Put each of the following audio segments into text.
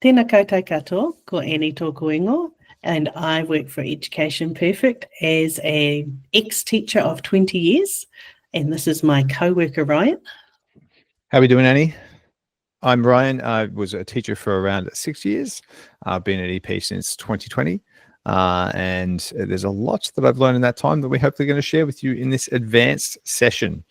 Tēnā koutou katoa, ko Annie tōku ingo, and I work for Education Perfect as an ex-teacher of 20 years, and this is my co-worker, Ryan. How are we doing, Annie? I'm Ryan. I was a teacher for around 6 years. I've been at EP since 2020, and there's a lot that I've learned in that time that we're hopefully going to share with you in this advanced session.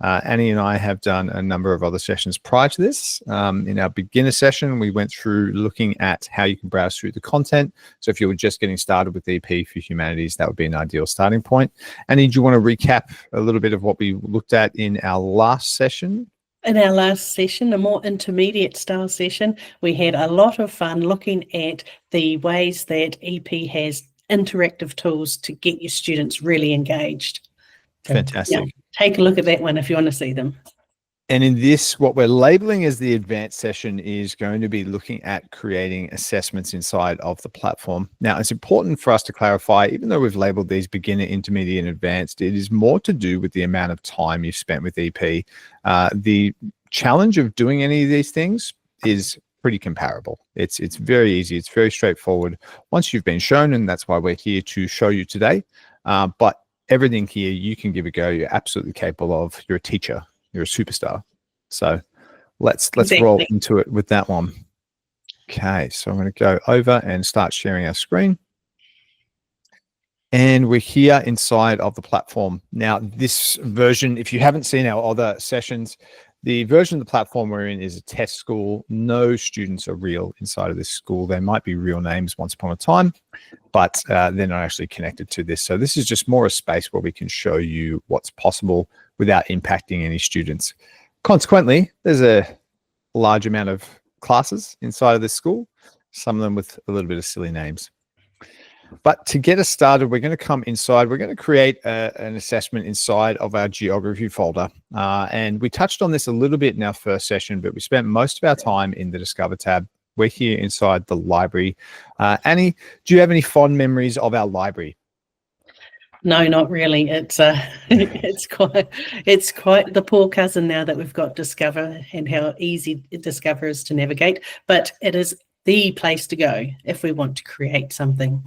Annie and I have done a number of other sessions prior to this. In our beginner session, we went through looking at how you can browse through the content. So if you were just getting started with EP for Humanities, that would be an ideal starting point. Annie, do you want to recap a little bit of what we looked at in our last session? In our last session, a more intermediate style session, we had a lot of fun looking at the ways that EP has interactive tools to get your students really engaged. Fantastic. Yeah, take a look at that one if you want to see them. And in this, what we're labeling as the advanced session is going to be looking at creating assessments inside of the platform. Now, it's important for us to clarify, even though we've labeled these beginner, intermediate, and advanced, it is more to do with the amount of time you've spent with EP. The challenge of doing any of these things is pretty comparable. It's very easy. It's very straightforward once you've been shown, and that's why we're here to show you today. But everything here you can give a go. You're absolutely capable of. You're a teacher. You're a superstar. So let's roll into it with that one. Okay, so I'm going to go over and start sharing our screen. And we're here inside of the platform. Now, this version, if you haven't seen our other sessions, the version of the platform we're in is a test school. No students are real inside of this school. They might be real names once upon a time, but they're not actually connected to this. So this is just more a space where we can show you what's possible without impacting any students. Consequently, there's a large amount of classes inside of this school, some of them with a little bit of silly names. But to get us started, we're going to come inside. We're going to create an assessment inside of our geography folder. And we touched on this a little bit in our first session, but we spent most of our time in the Discover tab. We're here inside the library. Annie, do you have any fond memories of our library? No, not really. It's quite the poor cousin now that we've got Discover and how easy Discover is to navigate. But it is the place to go if we want to create something.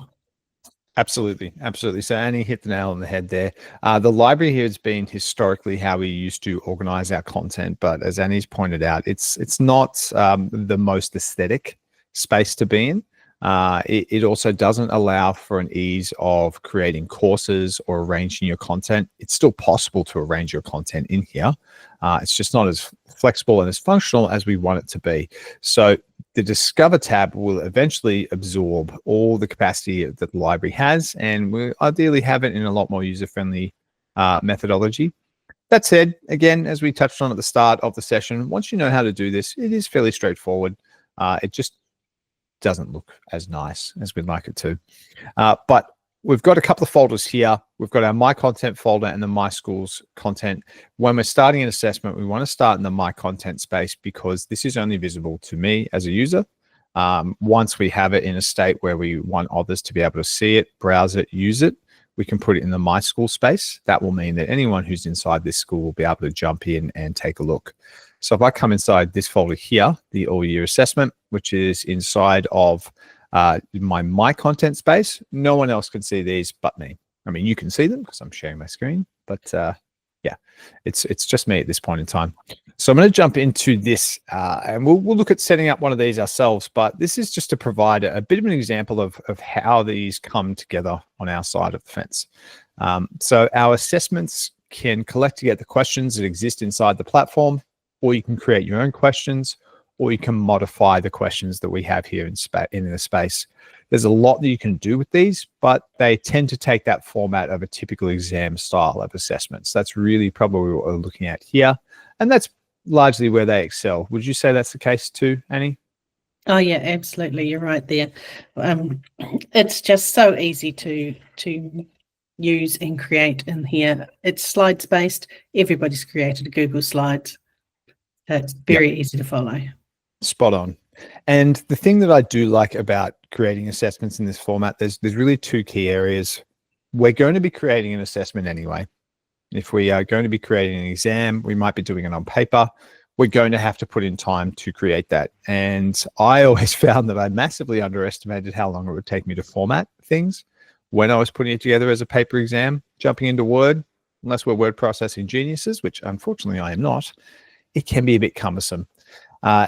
Absolutely. Absolutely. So Annie hit the nail on the head there. The library here has been historically how we used to organize our content. But as Annie's pointed out, it's not the most aesthetic space to be in. It also doesn't allow for an ease of creating courses or arranging your content. It's still possible to arrange your content in here. It's just not as flexible and as functional as we want it to be. So the Discover tab will eventually absorb all the capacity that the library has, and we'll ideally have it in a lot more user-friendly methodology. That said, again, as we touched on at the start of the session, once you know how to do this, it is fairly straightforward. It just doesn't look as nice as we'd like it to. But we've got a couple of folders here. We've got our My Content folder and the My Schools content. When we're starting an assessment, we want to start in the My Content space because this is only visible to me as a user. Once we have it in a state where we want others to be able to see it, browse it, use it, we can put it in the My School space. That will mean that anyone who's inside this school will be able to jump in and take a look. So if I come inside this folder here, the all year assessment, which is inside of my content space, no one else can see these but me. I mean, you can see them because I'm sharing my screen, but yeah, it's just me at this point in time. So I'm going to jump into this and we'll look at setting up one of these ourselves, but this is just to provide a bit of an example of how these come together on our side of the fence. So our assessments can collect together questions that exist inside the platform, or you can create your own questions, or you can modify the questions that we have here in the space. There's a lot that you can do with these, but they tend to take that format of a typical exam style of assessments. That's really probably what we're looking at here. And that's largely where they excel. Would you say that's the case too, Annie? Oh yeah, absolutely. You're right there. It's just so easy to use and create in here. It's slides based. Everybody's created a Google Slides. It's very easy to follow. Spot on. And the thing that I do like about creating assessments in this format, there's really two key areas. We're going to be creating an assessment anyway. If we are going to be creating an exam, we might be doing it on paper. we're going to have to put in time to create that. And I always found that I massively underestimated how long it would take me to format things when I was putting it together as a paper exam, jumping into Word, unless we're word processing geniuses, which unfortunately I am not. It can be a bit cumbersome.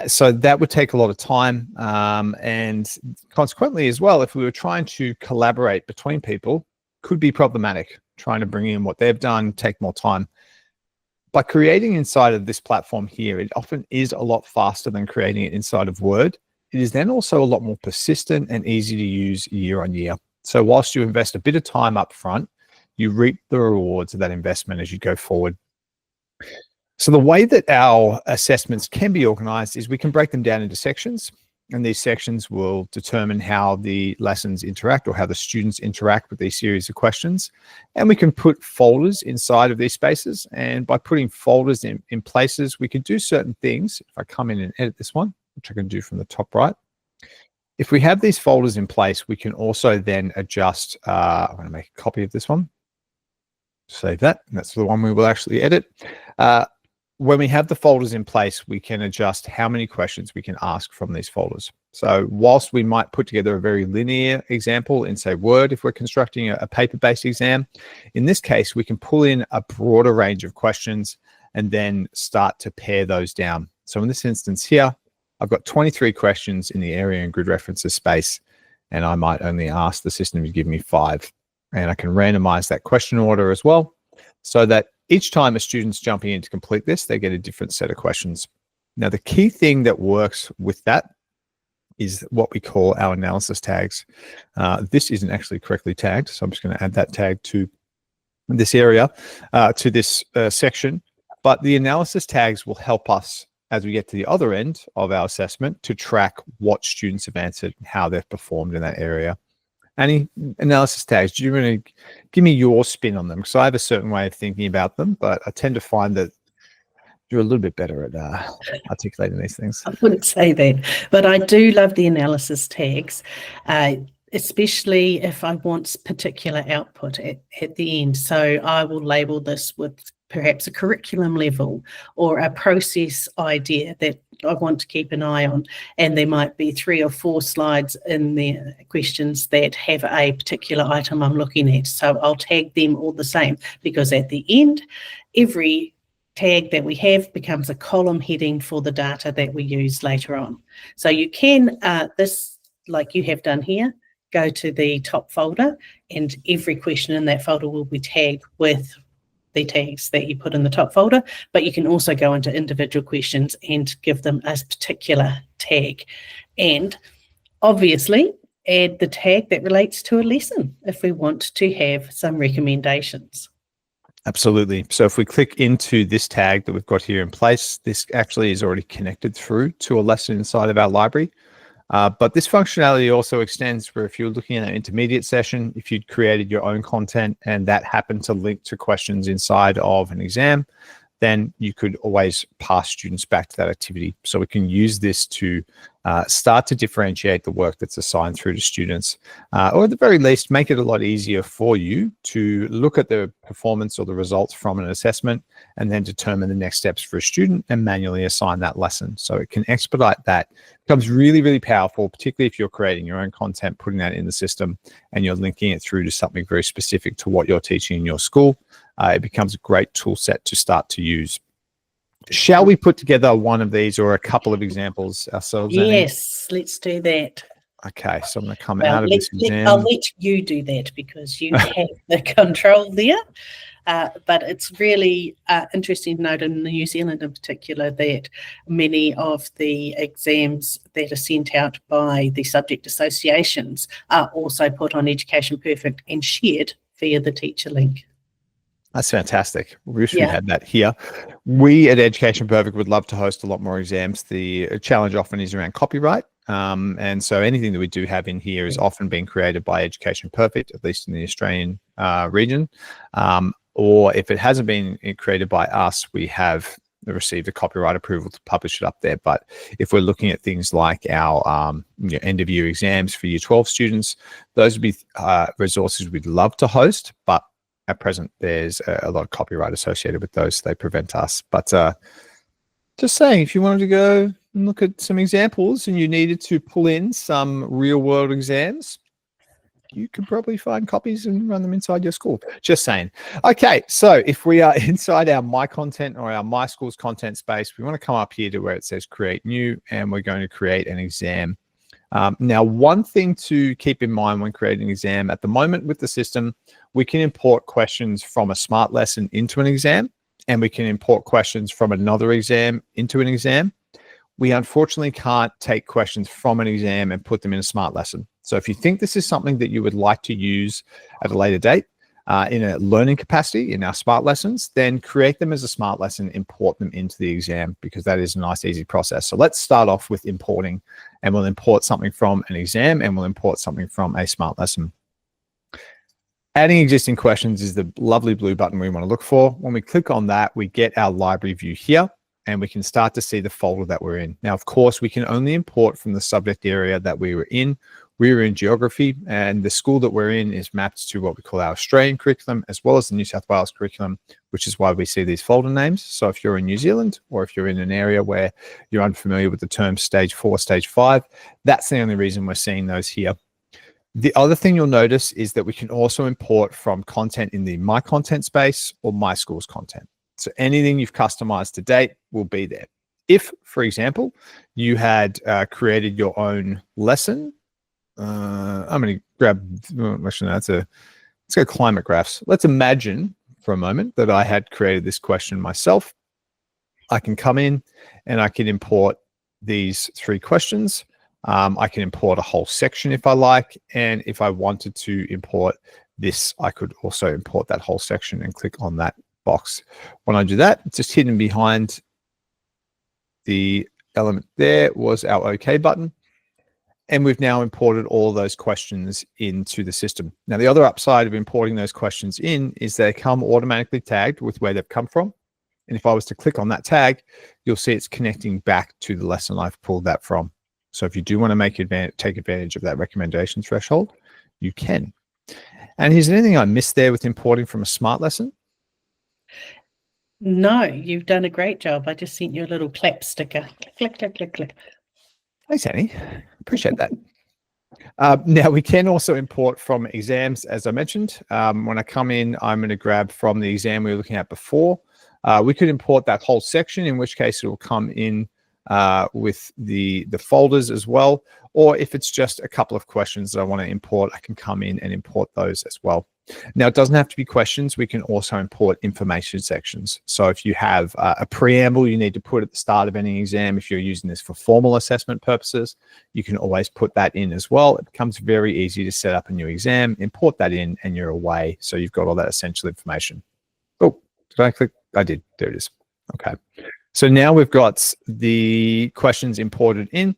So that would take a lot of time. And consequently as well, if we were trying to collaborate between people, could be problematic. Trying to bring in what they've done, take more time. By creating inside of this platform here, it often is a lot faster than creating it inside of Word. It is then also a lot more persistent and easy to use year on year. So whilst you invest a bit of time up front, you reap the rewards of that investment as you go forward. So the way that our assessments can be organized is we can break them down into sections, and these sections will determine how the lessons interact or how the students interact with these series of questions. And we can put folders inside of these spaces. And by putting folders in places, we can do certain things. If I come in and edit this one, which I can do from the top right, if we have these folders in place, we can also then adjust. I'm going to make a copy of this one. Save that. And that's the one we will actually edit. When we have the folders in place, we can adjust how many questions we can ask from these folders. So whilst we might put together a very linear example in, say, Word, if we're constructing a paper-based exam, in this case, we can pull in a broader range of questions and then start to pare those down. So in this instance here, I've got 23 questions in the area and grid references space, and I might only ask the system to give me 5. And I can randomize that question order as well, so that each time a student's jumping in to complete this, they get a different set of questions. Now, the key thing that works with that is what we call our analysis tags. This isn't actually correctly tagged, so I'm just going to add that tag to this area, to this section. But the analysis tags will help us as we get to the other end of our assessment to track what students have answered and how they've performed in that area. Any analysis tags, do you want to give me your spin on them? Because I have a certain way of thinking about them, but I tend to find that you're a little bit better at articulating these things. I wouldn't say that, but I do love the analysis tags, especially if I want particular output at the end. So I will label this with perhaps a curriculum level or a process idea that I want to keep an eye on. And there might be 3 or 4 slides in the questions that have a particular item I'm looking at. So I'll tag them all the same, because at the end, every tag that we have becomes a column heading for the data that we use later on. So you can, this, like you have done here, go to the top folder, and every question in that folder will be tagged with the tags that you put in the top folder, but you can also go into individual questions and give them a particular tag. And obviously add the tag that relates to a lesson if we want to have some recommendations. Absolutely. So if we click into this tag that we've got here in place, this actually is already connected through to a lesson inside of our library. But this functionality also extends for if you're looking at an intermediate session, if you'd created your own content and that happened to link to questions inside of an exam, then you could always pass students back to that activity. So we can use this to start to differentiate the work that's assigned through to students, or at the very least, make it a lot easier for you to look at the performance or the results from an assessment and then determine the next steps for a student and manually assign that lesson. So it can expedite that. It becomes really, really powerful, particularly if you're creating your own content, putting that in the system, and you're linking it through to something very specific to what you're teaching in your school. It becomes a great tool set to start to use. Shall we put together one of these or a couple of examples ourselves? Yes, Annie? Let's do that. Okay, so I'm going to come out of this exam. I'll let you do that because you have the control there. But it's really interesting to note in New Zealand in particular that many of the exams that are sent out by the subject associations are also put on Education Perfect and shared via the teacher link. That's fantastic. We wish we had that here. We at Education Perfect would love to host a lot more exams. The challenge often is around copyright. And so anything that we do have in here is often being created by Education Perfect, at least in the Australian region. Or if it hasn't been created by us, we have received a copyright approval to publish it up there. But if we're looking at things like our end of year exams for Year 12 students, those would be resources we'd love to host, but at present, there's a lot of copyright associated with those. They prevent us. But Just saying, if you wanted to go and look at some examples and you needed to pull in some real world exams, you could probably find copies and run them inside your school. Just saying. Okay, so if we are inside our My Content or our My Schools content space, we want to come up here to where it says Create New, and we're going to create an exam. Now, one thing to keep in mind when creating an exam, at the moment with the system, we can import questions from a smart lesson into an exam, and we can import questions from another exam into an exam. We unfortunately can't take questions from an exam and put them in a smart lesson. So if you think this is something that you would like to use at a later date in a learning capacity in our smart lessons, then create them as a smart lesson, import them into the exam, because that is a nice, easy process. So let's start off with importing, and we'll import something from an exam and we'll import something from a smart lesson. Adding existing questions is the lovely blue button we want to look for. When we click on that, we get our library view here, and we can start to see the folder that we're in. Now, of course, we can only import from the subject area that we were in. We were in geography, and the school that we're in is mapped to what we call our Australian curriculum, as well as the New South Wales curriculum, which is why we see these folder names. So if you're in New Zealand, or if you're in an area where you're unfamiliar with the term stage 4, stage 5, that's the only reason we're seeing those here. The other thing you'll notice is that we can also import from content in the My Content space or My Schools content. So anything you've customized to date will be there. If, for example, you had created your own lesson, I'm going to grab, actually, let's go climate graphs. Let's imagine for a moment that I had created this question myself. I can come in and I can import these 3 questions. I can import a whole section if I like, and if I wanted to import this, I could also import that whole section and click on that box. When I do that, it's just hidden behind the element there was our OK button, and we've now imported all of those questions into the system. Now, the other upside of importing those questions in is they come automatically tagged with where they've come from, and if I was to click on that tag, you'll see it's connecting back to the lesson I've pulled that from. So if you do want to take advantage of that recommendation threshold, you can. And is there anything I missed there with importing from a smart lesson? No, you've done a great job. I just sent you a little clap sticker. Click, click, click, click. Thanks, Annie. Appreciate that. Now, we can also import from exams, as I mentioned. When I come in, I'm going to grab from the exam we were looking at before. We could import that whole section, in which case it will come in with the folders as well. Or if it's just a couple of questions that I want to import, I can come in and import those as well. Now, it doesn't have to be questions. We can also import information sections. So if you have a preamble you need to put at the start of any exam, if you're using this for formal assessment purposes, you can always put that in as well. It becomes very easy to set up a new exam, import that in, and you're away. So you've got all that essential information. Oh, did I click? I did. There it is. Okay. So now we've got the questions imported in.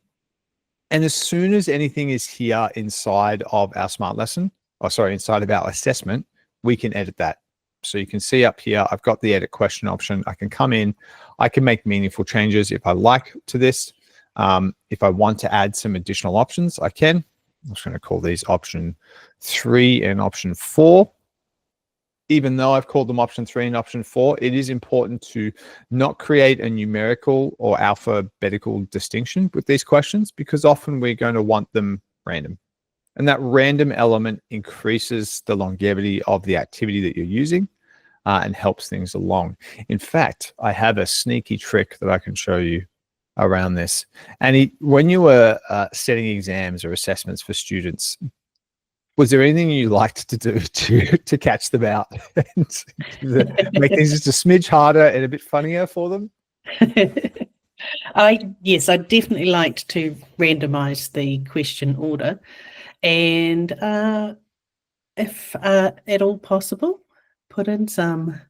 And as soon as anything is here inside of our smart lesson, inside of our assessment, we can edit that. So you can see up here, I've got the edit question option. I can come in, I can make meaningful changes if I like to this. If I want to add some additional options, I can. I'm just going to call these option 3 and option 4. Even though I've called them option 3 and option 4, it is important to not create a numerical or alphabetical distinction with these questions, because often we're going to want them random. And that random element increases the longevity of the activity that you're using and helps things along. In fact, I have a sneaky trick that I can show you around this. And when you were setting exams or assessments for students, was there anything you liked to do to catch them out and make things just a smidge harder and a bit funnier for them? Yes, I definitely liked to randomize the question order, and if at all possible, put in some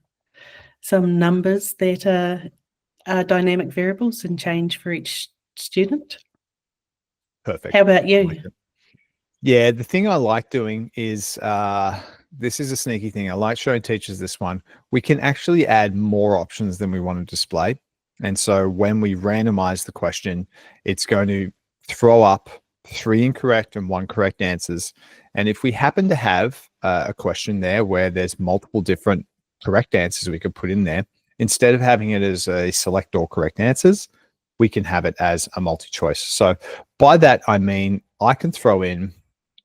numbers that are dynamic variables and change for each student. Perfect. How about you? Yeah, the thing I like doing is, this is a sneaky thing. I like showing teachers this one. We can actually add more options than we want to display. And so when we randomize the question, it's going to throw up 3 incorrect and 1 correct answers. And if we happen to have a question there where there's multiple different correct answers we could put in there, Instead of having it as a select all correct answers, we can have it as a multi-choice. So by that, I mean, I can throw in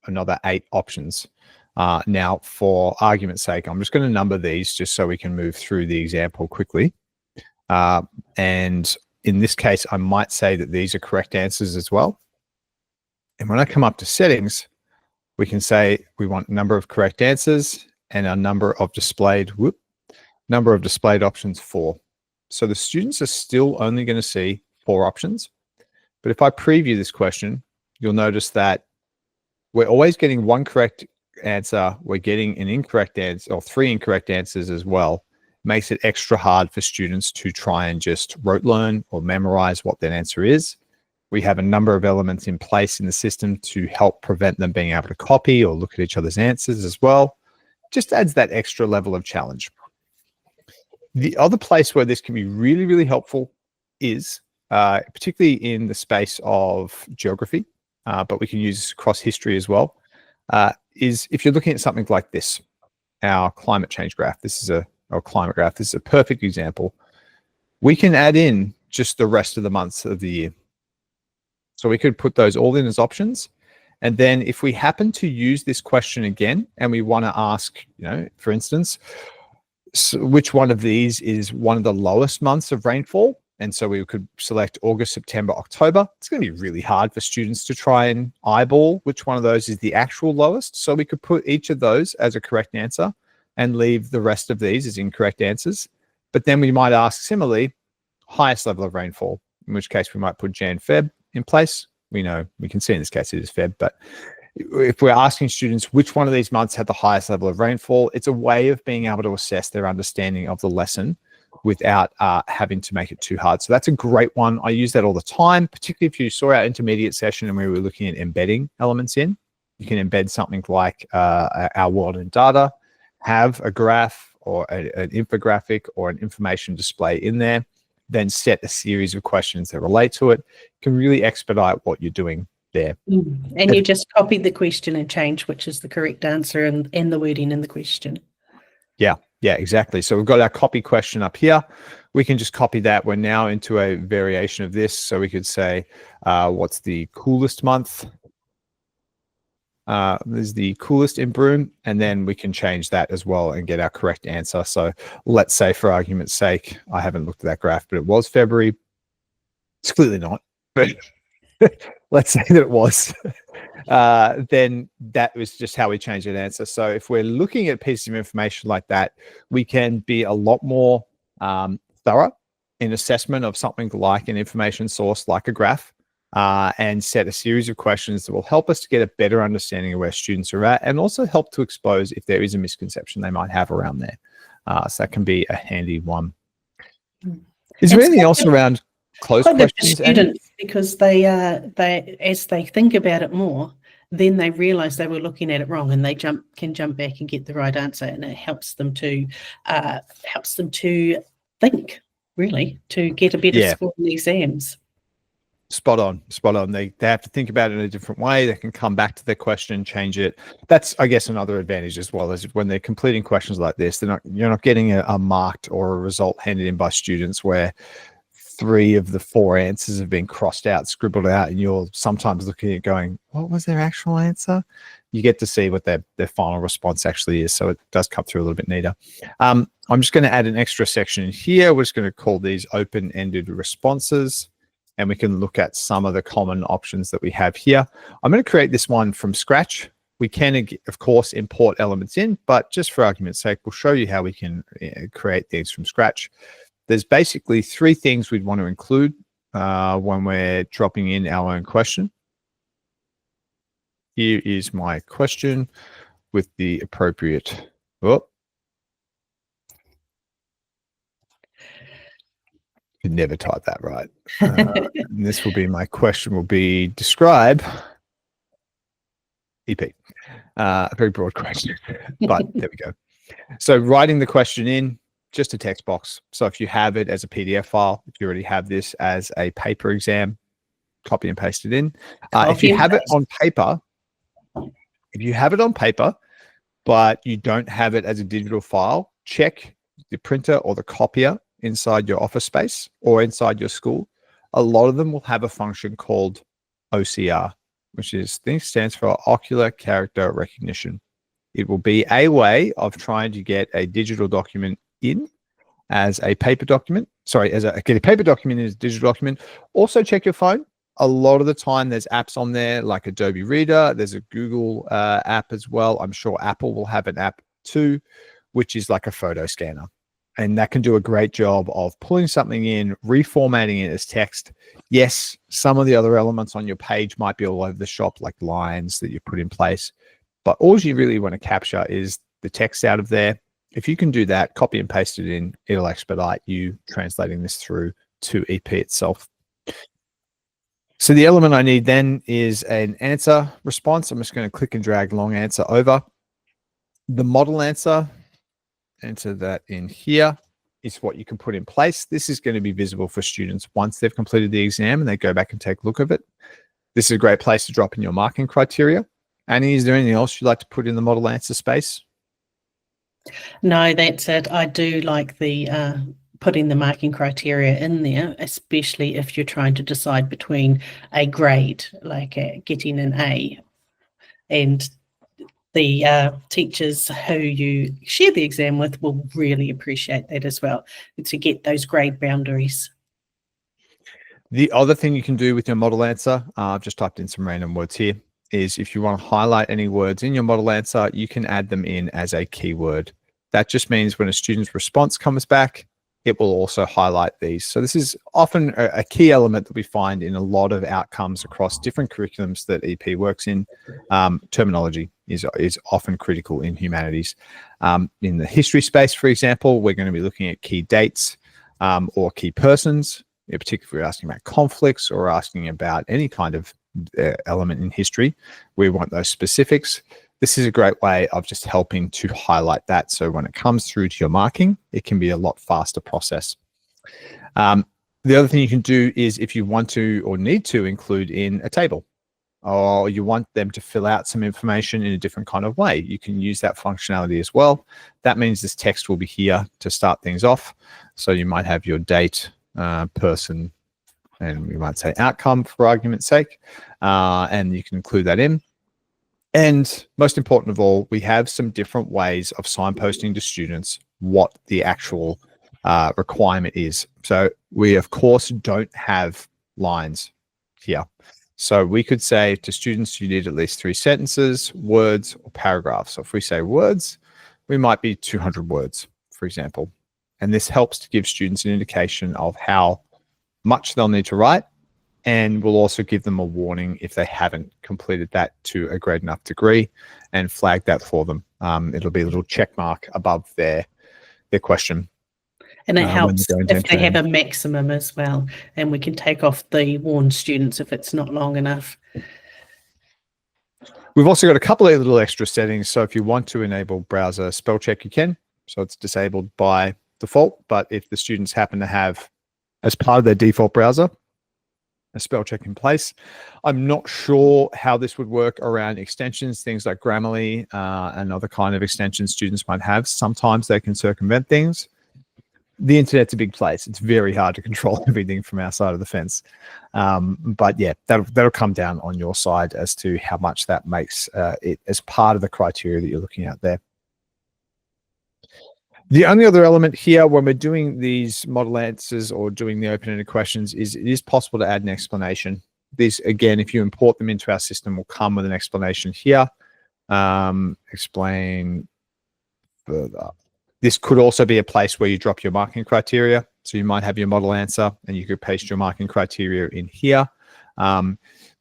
another 8 options. Now, for argument's sake, I'm just going to number these just so we can move through the example quickly. And in this case, I might say that these are correct answers as well. And when I come up to settings, we can say we want number of correct answers and our number of displayed options 4. So the students are still only going to see 4 options. But if I preview this question, you'll notice that we're always getting 1 correct answer. We're getting an incorrect answer or 3 incorrect answers as well. Makes it extra hard for students to try and just rote learn or memorize what that answer is. We have a number of elements in place in the system to help prevent them being able to copy or look at each other's answers as well. Just adds that extra level of challenge. The other place where this can be really, really helpful is particularly in the space of geography, but we can use this across history as well, is if you're looking at something like this, our climate change graph. This is our climate graph. This is a perfect example. We can add in just the rest of the months of the year. So we could put those all in as options. And then if we happen to use this question again, and we want to ask, for instance, which one of these is one of the lowest months of rainfall? And so we could select August, September, October. It's going to be really hard for students to try and eyeball which one of those is the actual lowest. So we could put each of those as a correct answer and leave the rest of these as incorrect answers. But then we might ask similarly, highest level of rainfall, in which case we might put Jan, Feb in place. We can see in this case it is Feb, but if we're asking students which one of these months had the highest level of rainfall, it's a way of being able to assess their understanding of the lesson without having to make it too hard. So that's a great one. I use that all the time, particularly if you saw our intermediate session and we were looking at embedding elements in. You can embed something like our world in data, have a graph or an infographic or an information display in there, then set a series of questions that relate to it. Can really expedite what you're doing there. And you just copy the question and change which is the correct answer and the wording in the question. Yeah, exactly. So we've got our copy question up here. We can just copy that. We're now into a variation of this. So we could say, what's the coolest month? This is the coolest in Broome. And then we can change that as well and get our correct answer. So let's say, for argument's sake, I haven't looked at that graph, but it was February. It's clearly not, but let's say that it was. Then that was just how we changed an answer. So if we're looking at pieces of information like that, we can be a lot more thorough in assessment of something like an information source, like a graph, and set a series of questions that will help us to get a better understanding of where students are at, and also help to expose if there is a misconception they might have around there. So that can be a handy one. Is there anything else around closed questions? Students, because they as they think about it more, then they realize they were looking at it wrong, and they can jump back and get the right answer, and it helps them to think, really, to get a better score in the exams. Spot on. They have to think about it in a different way. They can come back to their question and change it. That's, I guess, another advantage as well, is when they're completing questions like this, you're not getting a marked or a result handed in by students where 3 of the 4 answers have been crossed out, scribbled out, and you're sometimes looking at going, what was their actual answer? You get to see what their final response actually is. So it does come through a little bit neater. I'm just going to add an extra section in here. We're just going to call these open-ended responses, and we can look at some of the common options that we have here. I'm going to create this one from scratch. We can, of course, import elements in, but just for argument's sake, we'll show you how we can create these from scratch. There's basically 3 things we'd want to include when we're dropping in our own question. Here is my question with the appropriate, could never type that right. And this will be my question, will be describe EP. A very broad question, but there we go. So writing the question in, just a text box. So if you have it as a PDF file, if you already have this as a paper exam, copy and paste it in. If you have it on paper, but you don't have it as a digital file, check the printer or the copier inside your office space or inside your school, a lot of them will have a function called OCR, which stands for Ocular Character Recognition. It will be a way of trying to get a digital document in as a paper document. Get a paper document as a digital document. Also check your phone. A lot of the time there's apps on there like Adobe Reader. There's a Google app as well. I'm sure Apple will have an app too, which is like a photo scanner. And that can do a great job of pulling something in, reformatting it as text. Yes, some of the other elements on your page might be all over the shop, like lines that you put in place. But all you really want to capture is the text out of there. If you can do that, copy and paste it in, it'll expedite you translating this through to EP itself. So the element I need then is an answer response. I'm just going to click and drag long answer over. The model answer, enter that in here, is what you can put in place. This is going to be visible for students once they've completed the exam and they go back and take a look at it. This is a great place to drop in your marking criteria. Annie, is there anything else you'd like to put in the model answer space? No, that's it. I do like the putting the marking criteria in there, especially if you're trying to decide between a grade, like getting an A, and the teachers who you share the exam with will really appreciate that as well, to get those grade boundaries. The other thing you can do with your model answer, I've just typed in some random words here, is if you want to highlight any words in your model answer, you can add them in as a keyword. That just means when a student's response comes back, it will also highlight these. So this is often a key element that we find in a lot of outcomes across different curriculums that EP works in. Terminology is often critical in humanities. In the history space, for example, we're going to be looking at key dates or key persons, particularly if we're asking about conflicts or asking about any kind of element in history. We want those specifics. This is a great way of just helping to highlight that. So when it comes through to your marking, it can be a lot faster process. The other thing you can do is if you want to or need to include in a table, or you want them to fill out some information in a different kind of way, you can use that functionality as well. That means this text will be here to start things off. So you might have your date, person, and we might say outcome for argument's sake, and you can include that in. And most important of all, we have some different ways of signposting to students what the actual requirement is. So we, of course, don't have lines here. So we could say to students, you need at least 3 sentences, words, or paragraphs. So if we say words, we might be 200 words, for example. And this helps to give students an indication of how much they'll need to write, and we'll also give them a warning if they haven't completed that to a great enough degree and flag that for them. It'll be a little check mark above their question. And it helps if they have a maximum as well, and we can take off the warned students if it's not long enough. We've also got a couple of little extra settings. So if you want to enable browser spell check, you can. So it's disabled by default, but if the students happen to have, as part of their default browser, a spell check in place. I'm not sure how this would work around extensions, things like Grammarly and other kind of extensions students might have. Sometimes they can circumvent things. The internet's a big place. It's very hard to control everything from our side of the fence. But yeah, that'll come down on your side as to how much that makes it as part of the criteria that you're looking at there. The only other element here when we're doing these model answers or doing the open-ended questions is it is possible to add an explanation. These, again, if you import them into our system, will come with an explanation here. Explain further. This could also be a place where you drop your marking criteria. So you might have your model answer and you could paste your marking criteria in here.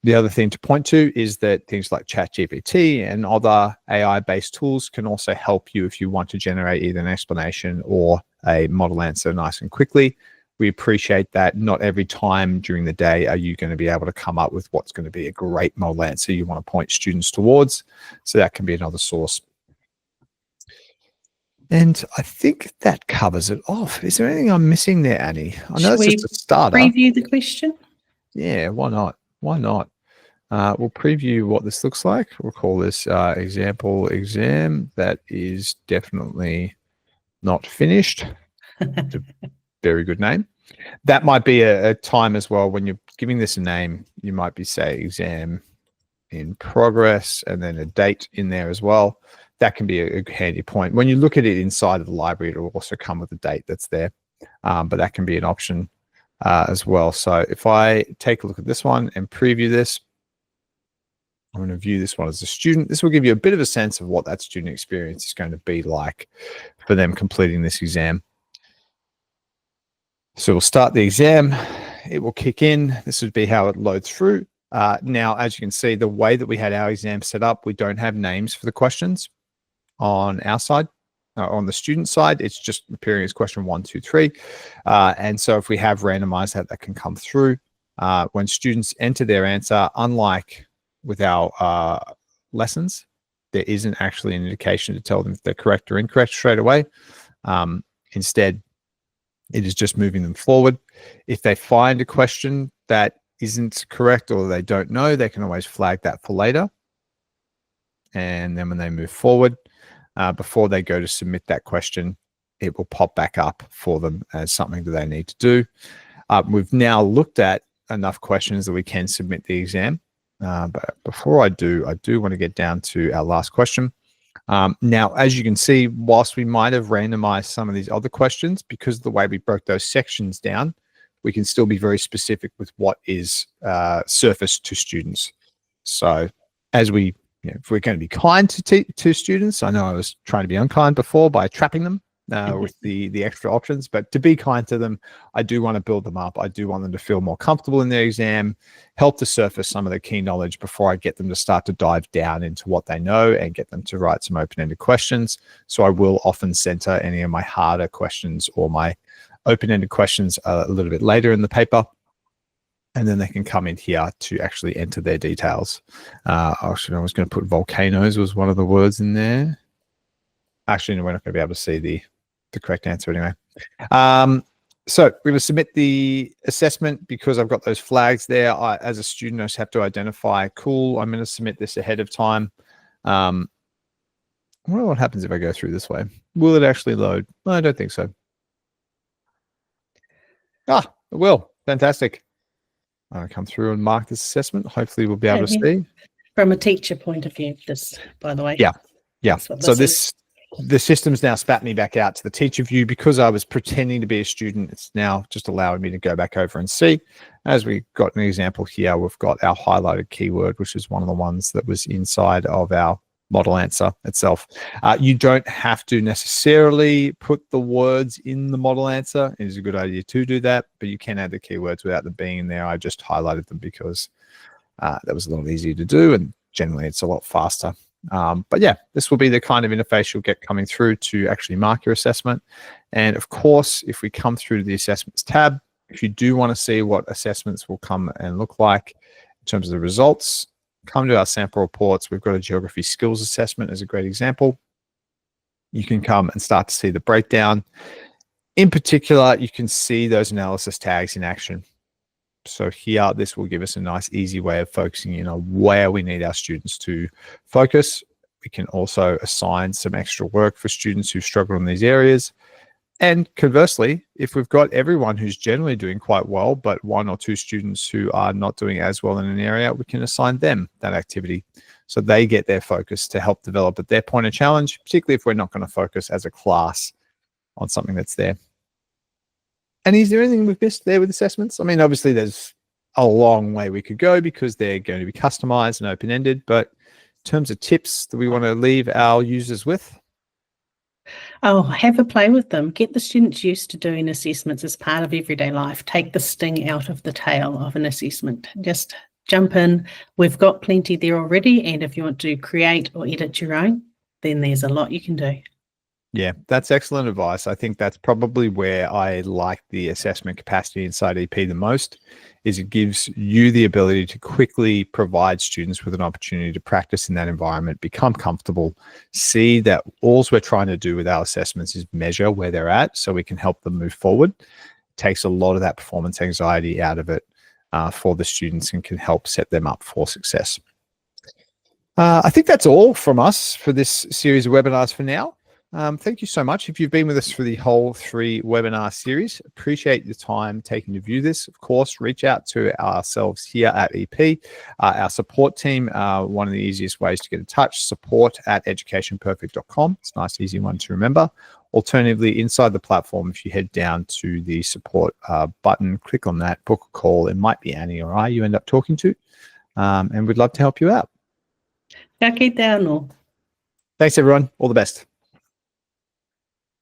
The other thing to point to is that things like ChatGPT and other AI-based tools can also help you if you want to generate either an explanation or a model answer nice and quickly. We appreciate that not every time during the day are you going to be able to come up with what's going to be a great model answer you want to point students towards. So that can be another source. And I think that covers it off. Is there anything I'm missing there, Annie? I know it's just a starter. Preview the question? Yeah, why not? Why not? We'll preview what this looks like. We'll call this example exam. That is definitely not finished. Very good name. That might be a time as well when you're giving this a name. You might be, say, exam in progress, and then a date in there as well. That can be a handy point. When you look at it inside of the library, it will also come with a date that's there, but that can be an option as well. So if I take a look at this one and preview this, I'm going to view this one as a student. This will give you a bit of a sense of what that student experience is going to be like for them completing this exam. So we'll start the exam. It will kick in. This would be how it loads through. Now, as you can see, the way that we had our exam set up, we don't have names for the questions on our side. On the student side, it's just appearing as question 1, 2, 3. And so if we have randomized that, that can come through. When students enter their answer, unlike with our lessons, there isn't actually an indication to tell them if they're correct or incorrect straight away. Instead, it is just moving them forward. If they find a question that isn't correct or they don't know, they can always flag that for later. And then when they move forward, before they go to submit that question, it will pop back up for them as something that they need to do. We've now looked at enough questions that we can submit the exam. But before I do want to get down to our last question. Now, as you can see, whilst we might have randomized some of these other questions, because of the way we broke those sections down, we can still be very specific with what is surfaced to students. So as we, if we're going to be kind to students, I know I was trying to be unkind before by trapping them with the extra options, but to be kind to them, I do want to build them up. I do want them to feel more comfortable in their exam, help to surface some of the key knowledge before I get them to start to dive down into what they know and get them to write some open-ended questions. So I will often center any of my harder questions or my open-ended questions a little bit later in the paper, and then they can come in here to actually enter their details. Actually, I was going to put volcanoes was one of the words in there. Actually, no, we're not going to be able to see the correct answer anyway. So we're going to submit the assessment because I've got those flags there. As a student, I just have to identify, cool, I'm going to submit this ahead of time. I wonder what happens if I go through this way. Will it actually load? No, I don't think so. It will. Fantastic. I'll come through and mark this assessment. Hopefully we'll be able to see. From a teacher point of view, this, by the way. Yeah. So the system's now spat me back out to the teacher view because I was pretending to be a student. It's now just allowing me to go back over and see. As we got an example here, we've got our highlighted keyword, which is one of the ones that was inside of our model answer itself. You don't have to necessarily put the words in the model answer. It is a good idea to do that, but you can add the keywords without them being in there. I just highlighted them because that was a little easier to do, and generally it's a lot faster. But yeah, this will be the kind of interface you'll get coming through to actually mark your assessment. And of course, if we come through to the assessments tab, if you do want to see what assessments will come and look like in terms of the results, come to our sample reports. We've got a geography skills assessment as a great example. You can come and start to see the breakdown. In particular, you can see those analysis tags in action. So here, this will give us a nice, easy way of focusing in on where we need our students to focus. We can also assign some extra work for students who struggle in these areas. And conversely, if we've got everyone who's generally doing quite well, but 1 or 2 students who are not doing as well in an area, we can assign them that activity so they get their focus to help develop at their point of challenge, particularly if we're not going to focus as a class on something that's there. And is there anything we've missed there with assessments? I mean, obviously there's a long way we could go because they're going to be customized and open-ended, but in terms of tips that we want to leave our users with? Oh, have a play with them. Get the students used to doing assessments as part of everyday life. Take the sting out of the tail of an assessment. Just jump in. We've got plenty there already. And if you want to create or edit your own, then there's a lot you can do. Yeah, that's excellent advice. I think that's probably where I like the assessment capacity inside EP the most, is it gives you the ability to quickly provide students with an opportunity to practice in that environment, become comfortable, see that all we're trying to do with our assessments is measure where they're at so we can help them move forward. It takes a lot of that performance anxiety out of it for the students and can help set them up for success. I think that's all from us for this series of webinars for now. Thank you so much. If you've been with us for the whole 3 webinar series, appreciate your time taking to view this. Of course, reach out to ourselves here at EP, our support team. One of the easiest ways to get in touch, support@educationperfect.com. It's a nice, easy one to remember. Alternatively, inside the platform, if you head down to the support button, click on that, book a call. It might be Annie or I you end up talking to, and we'd love to help you out. Ka kite anō. Thanks, everyone. All the best.